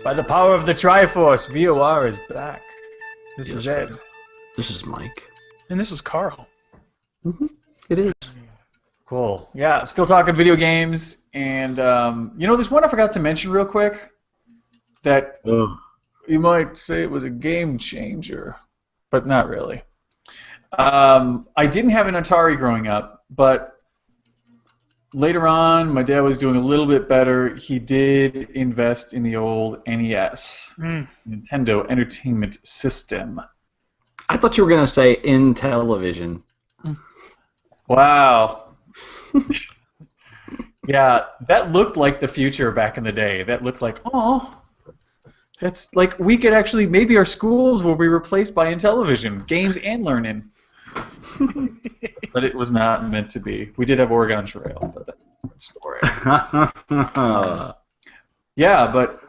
By the power of the Triforce, VOR is back. This is Ed. This is Mike. And this is Carl. It is. Cool. Yeah, still talking video games, and there's one I forgot to mention real quick that you might say it was a game changer, but not really. I didn't have an Atari growing up, but later on, my dad was doing a little bit better. He did invest in the old NES, Nintendo Entertainment System. I thought you were going to say in television. Wow. Yeah, that looked like the future back in the day. That looked like, that's like we could actually, maybe our schools will be replaced by Intellivision, games and learning. But it was not meant to be. We did have Oregon Trail, but that's a different story. Yeah, but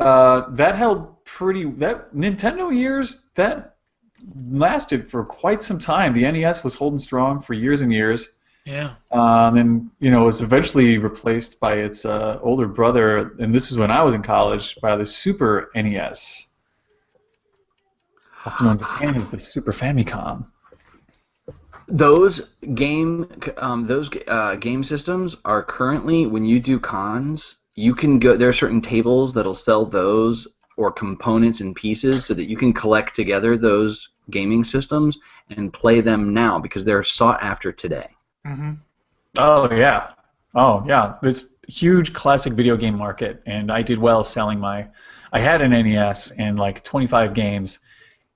that held pretty. That Nintendo years that lasted for quite some time. The NES was holding strong for years and years. Yeah. And was eventually replaced by its older brother, and this is when I was in college, by the Super NES, also known in Japan as the Super Famicom. Those game systems are currently, when you do cons, you can go. There are certain tables that'll sell those or components and pieces so that you can collect together those gaming systems and play them now because they're sought after today. Mm-hmm. Oh yeah, this huge classic video game market, and I did well selling my. I had an NES and like 25 games,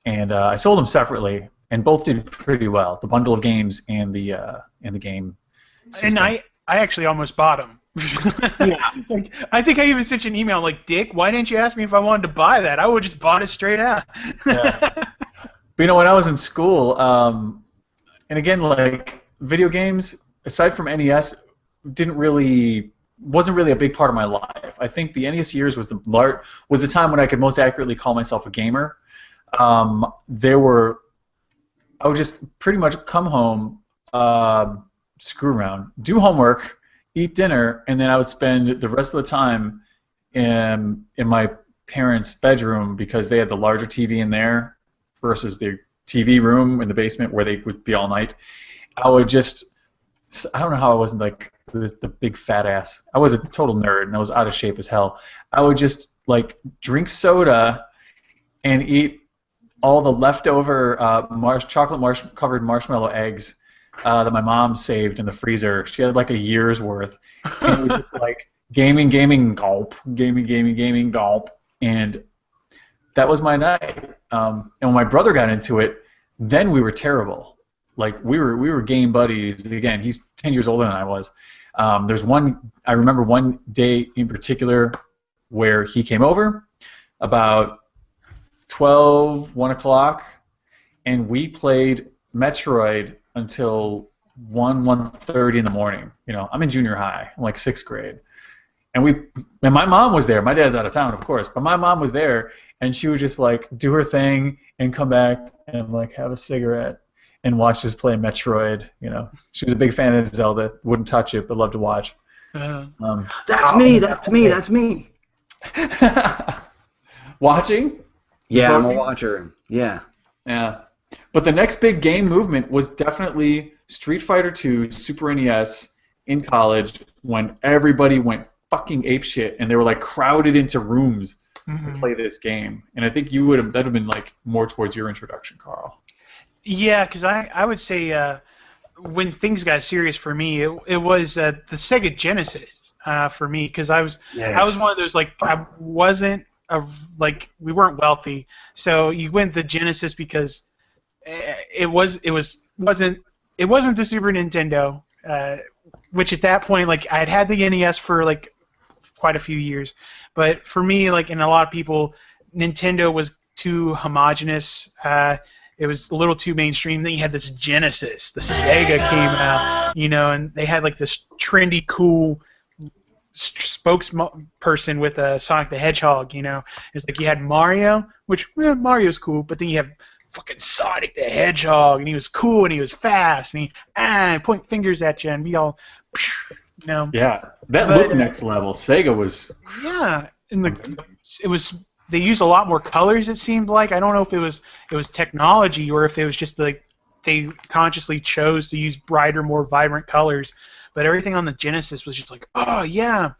and I sold them separately. And both did pretty well. The bundle of games and the game system. And I actually almost bought them. Yeah. Like, I think I even sent you an email like, Dick, why didn't you ask me if I wanted to buy that? I would have just bought it straight out. Yeah. But when I was in school, and again, like video games, aside from NES, wasn't really a big part of my life. I think the NES years was the time when I could most accurately call myself a gamer. I would just pretty much come home, screw around, do homework, eat dinner, and then I would spend the rest of the time in my parents' bedroom because they had the larger TV in there versus the TV room in the basement where they would be all night. I don't know how I wasn't like the big fat ass. I was a total nerd and I was out of shape as hell. I would just like drink soda and eat all the leftover chocolate-covered marshmallow eggs that my mom saved in the freezer. She had like a year's worth. And it was just like gaming, gulp, gaming, gulp. And that was my night. And when my brother got into it, then we were terrible. Like we were game buddies. Again, he's 10 years older than I was. I remember one day in particular where he came over about 1 o'clock, and we played Metroid until 1:30 in the morning. I'm in junior high. I'm like 6th grade. And my mom was there. My dad's out of town, of course, but my mom was there, and she would just like do her thing and come back and like have a cigarette and watch us play Metroid. She was a big fan of Zelda. Wouldn't touch it, but loved to watch. That's me. Watching? Yeah, I'm a watcher. Yeah. Yeah. But the next big game movement was definitely Street Fighter II, Super NES in college when everybody went fucking apeshit and they were like crowded into rooms to play this game. And I think that would have been like more towards your introduction, Carl. Yeah, because I would say when things got serious for me, it was the Sega Genesis for me because I was one of those like I wasn't. We weren't wealthy, so you went the Genesis because it wasn't the Super Nintendo, which at that point like I had the NES for like quite a few years, but for me like and a lot of people, Nintendo was too homogenous. It was a little too mainstream. Then you had this Genesis, the Sega came out, and they had like this trendy, cool spokesperson with Sonic the Hedgehog, It's like you had Mario, which Mario's cool, but then you have fucking Sonic the Hedgehog, and he was cool and he was fast, and he point fingers at you and be all, Yeah, that looked next level. Sega was. Yeah, and it was they use a lot more colors. It seemed like I don't know if it was technology or if it was just like they consciously chose to use brighter, more vibrant colors. But everything on the Genesis was just like, oh yeah.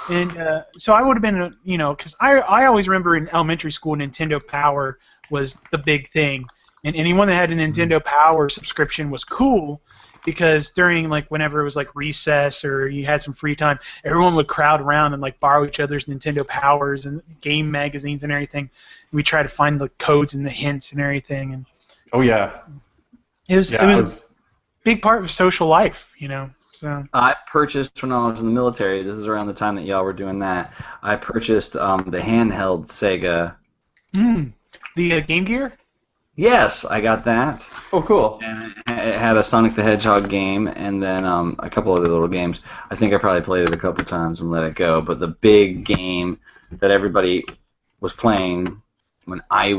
And so I would have been, you know, because I always remember in elementary school Nintendo Power was the big thing, and anyone that had a Nintendo Power subscription was cool, because during like whenever it was like recess or you had some free time, everyone would crowd around and like borrow each other's Nintendo Powers and game magazines and everything. And we try to find the codes and the hints and everything. And oh yeah, it was a big part of social life, you know. So I purchased when I was in the military. This is around the time that y'all were doing that. I purchased the handheld Sega. The Game Gear. Yes, I got that. Oh, cool. And it had a Sonic the Hedgehog game, and then a couple other little games. I think I probably played it a couple times and let it go. But the big game that everybody was playing when I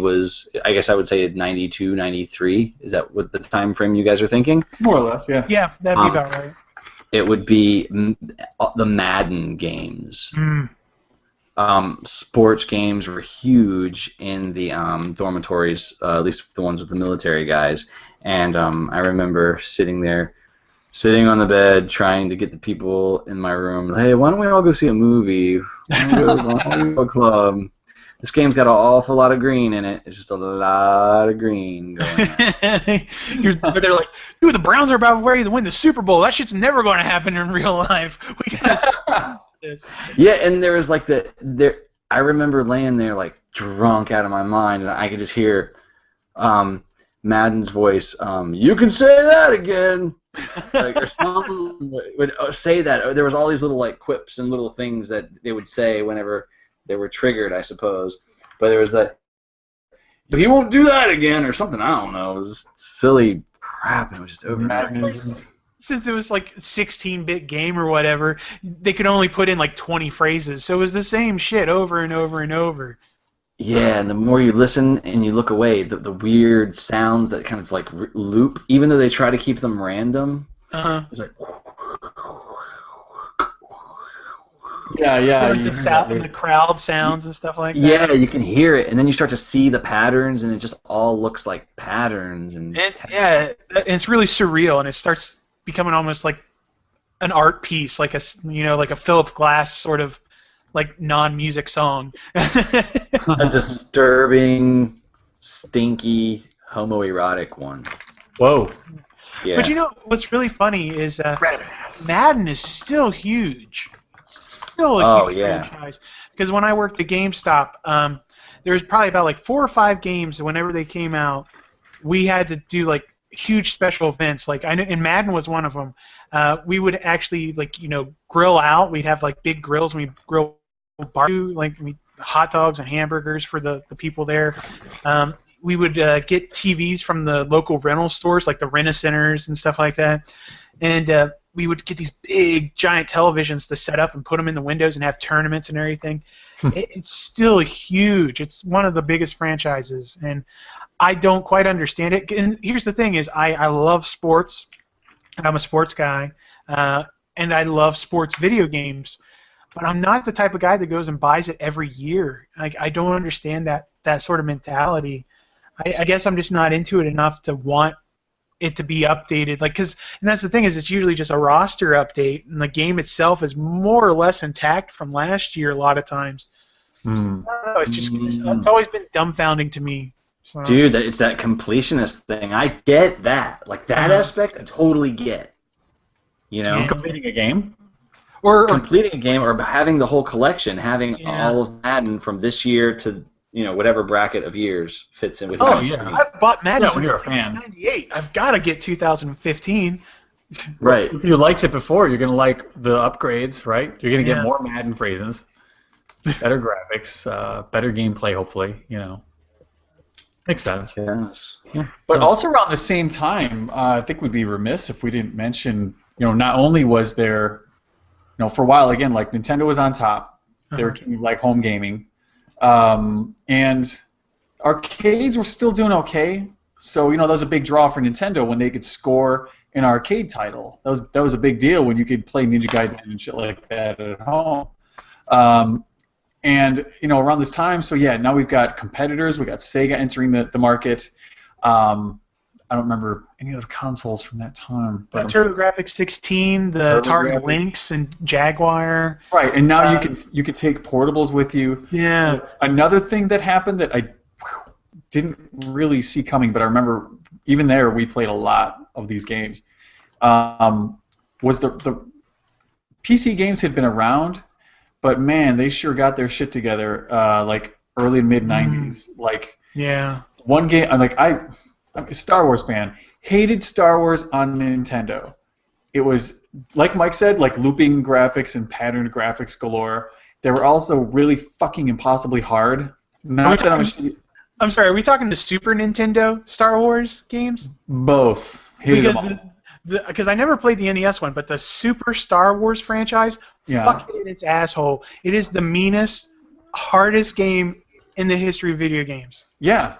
guess I would say 92, 93. Is that what the time frame you guys are thinking? More or less, yeah. Yeah, that'd be about right. It would be the Madden games. Sports games were huge in the dormitories, at least the ones with the military guys. And I remember sitting on the bed, trying to get the people in my room. Hey, why don't we all go see a movie? Why don't we go to a club? This game's got an awful lot of green in it. It's just a lot of green going on. But they're like, dude, the Browns are about ready to win the Super Bowl. That shit's never going to happen in real life. We gotta Yeah, and there was like I remember laying there like drunk out of my mind, and I could just hear Madden's voice. You can say that again, like, or someone would say that. There was all these little like quips and little things that they would say whenever they were triggered, I suppose. But there was that, he won't do that again, or something. I don't know. It was just silly crap, and it was just over. Since it was like 16-bit game or whatever, they could only put in like 20 phrases, so it was the same shit over and over and over. Yeah, and the more you listen and you look away, the weird sounds that kind of like loop, even though they try to keep them random. It's like. Yeah. Like the crowd sounds and stuff like that. Yeah, you can hear it, and then you start to see the patterns, and it just all looks like patterns. And it's really surreal, and it starts becoming almost like an art piece, like a Philip Glass sort of like non-music song. A disturbing, stinky, homoerotic one. Whoa. Yeah. But you know what's really funny is Madden is still huge. Still a huge franchise. Because when I worked at GameStop, there was probably about like 4 or 5 games whenever they came out. We had to do like huge special events. Like and Madden was one of them. We would actually grill out. We'd have like big grills, and we grill barbecue, like hot dogs and hamburgers for the people there. We would get TVs from the local rental stores, like the Rent-A-Centers and stuff like that, and we would get these big, giant televisions to set up and put them in the windows and have tournaments and everything. It's still huge. It's one of the biggest franchises, and I don't quite understand it. And here's the thing: is I love sports, and I'm a sports guy, and I love sports video games. But I'm not the type of guy that goes and buys it every year. I don't understand that sort of mentality. I guess I'm just not into it enough to want it to be updated. And that's the thing, is it's usually just a roster update, and the game itself is more or less intact from last year a lot of times. I don't know, it's always been dumbfounding to me. So. Dude, it's that completionist thing. I get that. Like that aspect, I totally get. You know, completing a game. Or completing a game, or having the whole collection, having all of Madden from this year to whatever bracket of years fits in with. Oh yeah, I bought Madden when you're a fan. 98. I've got to get 2015. Right. If you liked it before, you're gonna like the upgrades, right? You're gonna get more Madden phrases, better graphics, better gameplay, hopefully. Makes sense. Yes. Yeah. But also around the same time, I think we'd be remiss if we didn't mention, not only was there. For a while, again, like Nintendo was on top. They were king of like home gaming, and arcades were still doing okay. So that was a big draw for Nintendo when they could score an arcade title. That was a big deal when you could play Ninja Gaiden and shit like that at home. And around this time, so yeah, now we've got competitors. We got Sega entering the market. I don't remember any other consoles from that time. But TurboGrafx 16, the Atari Lynx, and Jaguar. Right, and now you can take portables with you. Yeah. Another thing that happened that I didn't really see coming, but I remember even there we played a lot of these games. Was the PC games had been around, but man, they sure got their shit together. Like early and mid '90s. Like one game, I'm a Star Wars fan. Hated Star Wars on Nintendo. It was, like Mike said, like looping graphics and patterned graphics galore. They were also really fucking impossibly hard. I'm sorry, are we talking the Super Nintendo Star Wars games? Both. Because I never played the NES one, but the Super Star Wars franchise, fuck it in its asshole. It is the meanest, hardest game in the history of video games. Yeah.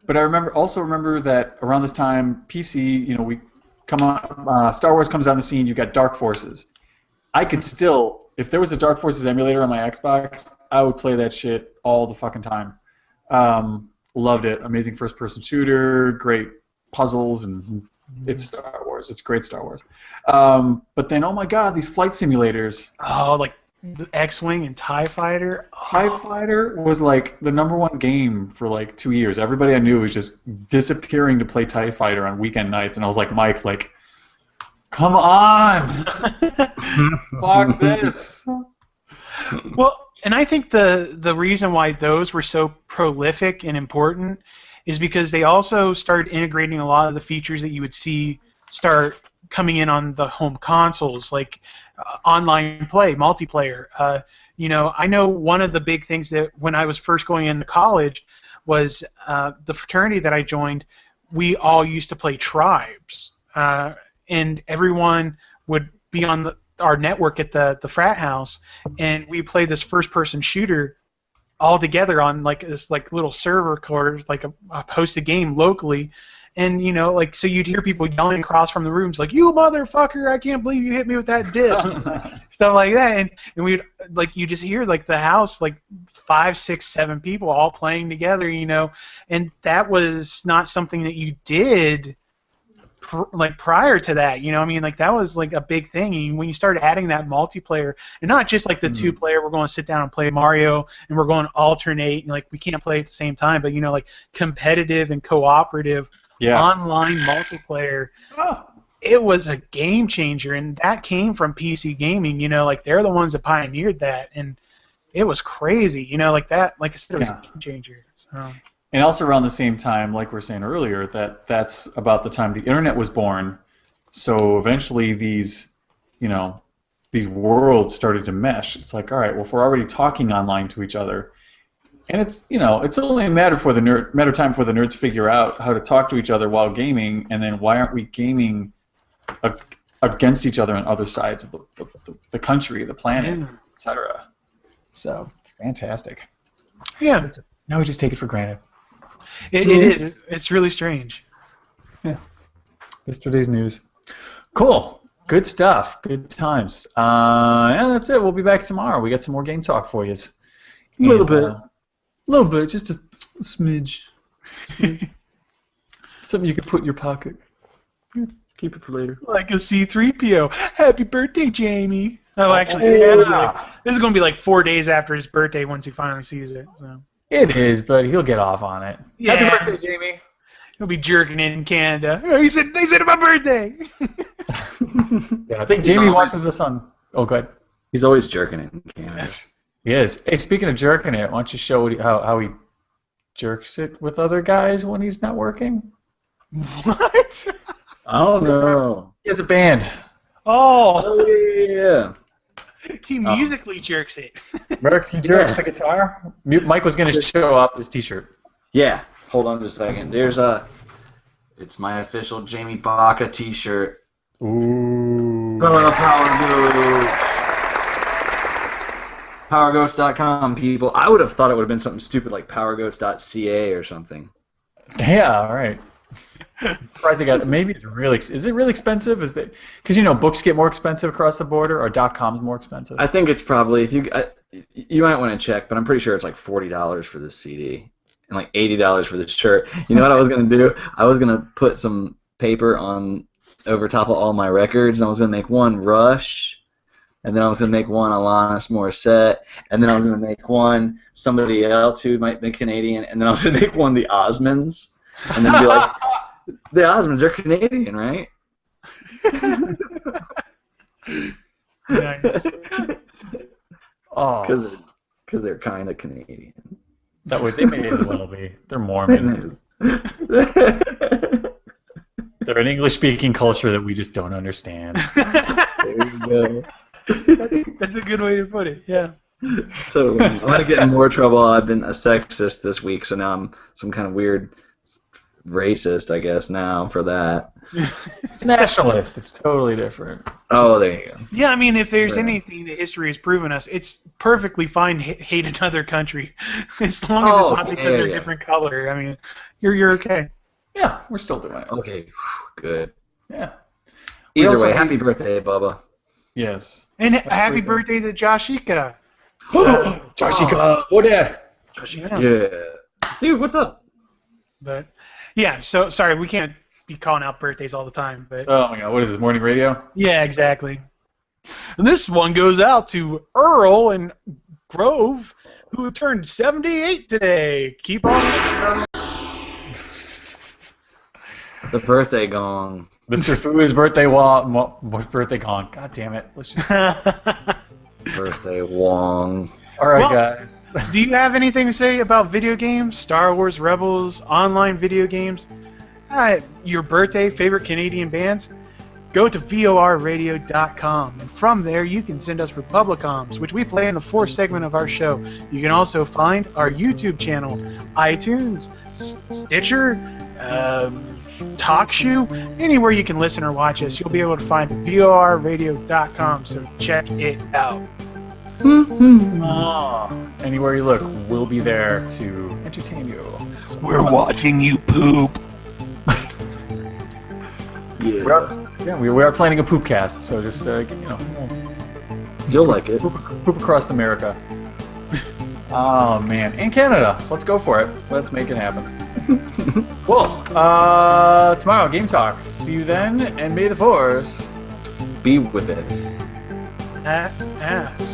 But I also remember that around this time, PC, we come on, Star Wars comes on the scene. You've got Dark Forces. I could still, if there was a Dark Forces emulator on my Xbox, I would play that shit all the fucking time. Loved it. Amazing first-person shooter, great puzzles, and it's Star Wars. It's great Star Wars. But then, oh my God, these flight simulators. Oh, like the X-Wing and TIE Fighter. TIE Fighter was like the #1 game for like 2 years. Everybody I knew was just disappearing to play TIE Fighter on weekend nights, and I was like, Mike, like, come on, fuck this. Well, and I think the reason why those were so prolific and important is because they also started integrating a lot of the features that you would see start coming in on the home consoles, like online play, multiplayer. I know one of the big things that when I was first going into college was the fraternity that I joined, we all used to play Tribes, and everyone would be on our network at the frat house, and we played this first-person shooter all together on like this like little server quarters, like a hosted game locally. And so you'd hear people yelling across from the rooms, like, "You motherfucker! I can't believe you hit me with that disc," stuff like that. And we'd you just hear like the house, like 5, 6, 7 people all playing together, and that was not something that you did prior to that. That was like a big thing. And when you started adding that multiplayer, and not just like the 2-player, we're going to sit down and play Mario, and we're going to alternate, and like we can't play at the same time, but like competitive and cooperative. Online multiplayer, it was a game changer, and that came from PC gaming. They're the ones that pioneered that, and it was crazy. Like that. Like I said, it was a game changer. So. And also around the same time, like we were saying earlier, that's about the time the internet was born. So eventually, these worlds started to mesh. It's like, all right, well, if we're already talking online to each other. And it's only a matter of time for the nerds figure out how to talk to each other while gaming, and then why aren't we gaming against each other on other sides of the country, the planet, etc. So fantastic. Yeah. Now we just take it for granted. It is. It's really strange. Yeah. Yesterday's news. Cool. Good stuff. Good times. Yeah, that's it. We'll be back tomorrow. We got some more game talk for you. A little bit. A little bit, just a smidge. Something you can put in your pocket. Keep it for later. Like a C-3PO. Happy birthday, Jamie. Oh, actually, this is going to be like 4 days after his birthday once he finally sees it. So. It is, but he'll get off on it. Yeah. Happy birthday, Jamie. He'll be jerking it in Canada. Oh, they said it's my birthday. Yeah, I think Jamie watches this on. Oh, go ahead. He's always jerking it in Canada. He is. Hey, speaking of jerking it, why don't you show how he jerks it with other guys when he's not working? What? I don't know. He has a band. Oh yeah. He musically jerks it. Merc, he jerks the guitar. Mike was going to show off his T-shirt. Yeah. Hold on just a second. It's my official Jamie Baca T-shirt. Ooh. Power Ghost. PowerGhost.com, people. I would have thought it would have been something stupid like PowerGhost.ca or something. Yeah, all right. I'm surprised they got. Maybe it's really. Is it really expensive? Because books get more expensive across the border, or .com's more expensive. I think it's probably You might want to check, but I'm pretty sure it's like $40 for this CD and like $80 for this shirt. You know what I was gonna do? I was gonna put some paper on over top of all my records, and I was gonna make one Rush, and then I was gonna make one Alanis Morissette, and then I was gonna make one somebody else who might be Canadian, and then I was gonna make one the Osmonds, and then be like, the Osmonds are Canadian, right? Nice. Oh, Because they're kind of Canadian. that way they may as well be. They're Mormons. They're an English-speaking culture that we just don't understand. There you go. That's a good way to put it. Yeah. So I'm gonna get in more trouble. I've been a sexist this week, so now I'm some kind of weird racist, I guess, now for that. It's nationalist. It's totally different. Oh, there you go. Yeah, I mean, if there's Yeah. anything that history has proven us, it's perfectly fine to hate another country, as long as it's not because they're a different color. I mean, you're okay. Yeah, we're still doing it. Okay, good. Yeah. We Either also way, have- happy birthday, Bubba. Yes. And happy pretty good. birthday to Joshika. Joshika, oh yeah. Yeah. Dude, what's up? But yeah, so sorry, we can't be calling out birthdays all the time, but Oh my God, what is this, morning radio? yeah, exactly. And this one goes out to Earl and Grove, who turned 78 today. Keep on. The birthday gong. Mr. Fu's birthday birthday gone. God damn it. Let's just. Birthday Wong. All right, Well- guys. Do you have anything to say about video games, Star Wars Rebels, online video games, your birthday, favorite Canadian bands? Go to vorradio.com, and from there you can send us Republicoms, which we play in the fourth segment of our show. You can also find our YouTube channel, iTunes, Stitcher, TalkShoe, anywhere you can listen or watch us. You'll be able to find vorradio.com, so check it out. Oh, anywhere you look, we'll be there to entertain you. So, We're watching you poop. Yeah. we are planning a poop cast, so just we'll You'll like it. poop across America. Oh man, in Canada, let's go for it. Let's make it happen. Cool. Tomorrow, Game Talk. See you then, and may the force Be with it. Ass.